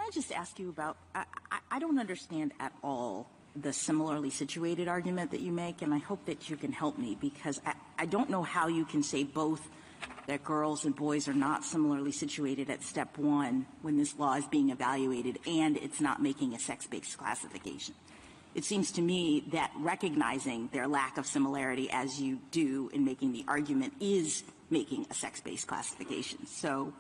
I just ask you about, I don't understand at all the similarly situated argument that you make, and I hope that you can help me, because I don't know how you can say both that girls and boys are not similarly situated at step one when this law is being evaluated and it's not making a sex-based classification. It seems to me that recognizing their lack of similarity, as you do in making the argument, is making a sex-based classification. So,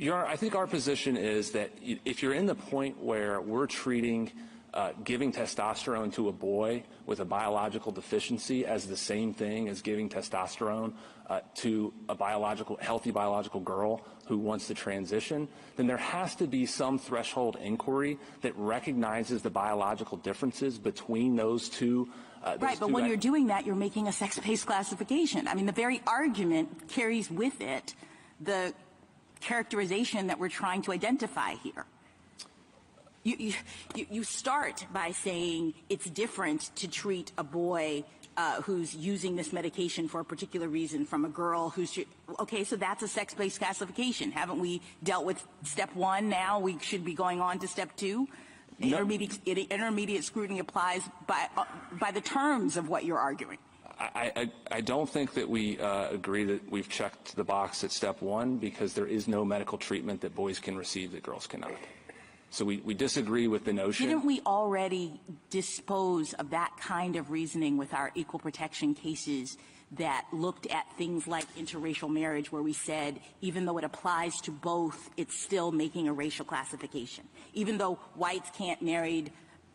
I think our position is that if you're in the point where we're treating giving testosterone to a boy with a biological deficiency as the same thing as giving testosterone to a healthy biological girl who wants to transition, then there has to be some threshold inquiry that recognizes the biological differences between those two. Right, but when you're doing that, you're making a sex-based classification. I mean, the very argument carries with it the characterization that we're trying to identify here. You start by saying it's different to treat a boy who's using this medication for a particular reason from a girl who's, okay, so that's a sex-based classification. Haven't we dealt with step one now? We should be going on to step two? No. Intermediate scrutiny applies by the terms of what you're arguing. I don't think that we agree that we've checked the box at step one, because there is no medical treatment that boys can receive that girls cannot. So we disagree with the notion. Didn't we already dispose of that kind of reasoning with our equal protection cases that looked at things like interracial marriage, where we said even though it applies to both, it's still making a racial classification? Even though whites can't marry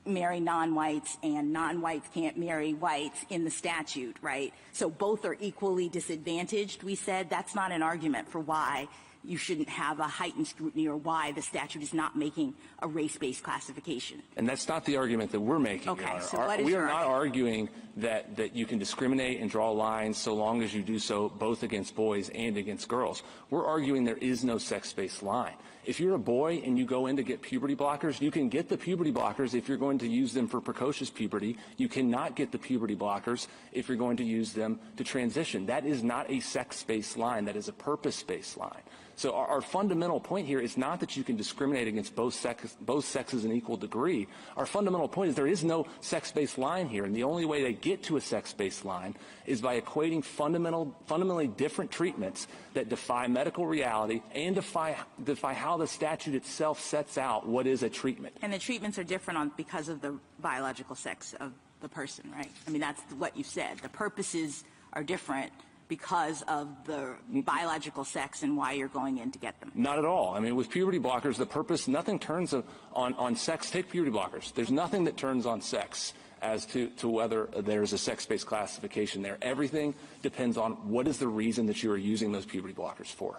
non-whites and non-whites can't marry whites in the statute, right? So both are equally disadvantaged. We said that's not an argument for why you shouldn't have a heightened scrutiny or why the statute is not making a race-based classification. And that's not the argument that we're making. Okay, so what is we your are not arguing that you can discriminate and draw lines so long as you do so both against boys and against girls. We're arguing there is no sex-based line. If you're a boy and you go in to get puberty blockers, you can get the puberty blockers if you're going to use them for precocious puberty. You cannot get the puberty blockers if you're going to use them to transition. That is not a sex-based line. That is a purpose-based line. So our fundamental point here is not that you can discriminate against both sexes in equal degree. Our fundamental point is there is no sex-based line here, and the only way they get to a sex-based line is by equating fundamentally different treatments that defy medical reality and defy how the statute itself sets out what is a treatment. And the treatments are different because of the biological sex of the person, right? I mean, that's what you said. The purposes are different because of the biological sex and why you're going in to get them. Not at all. I mean, with puberty blockers, the purpose, nothing turns on sex. Take puberty blockers. There's nothing that turns on sex as to whether there's a sex-based classification there. Everything depends on what is the reason that you are using those puberty blockers for.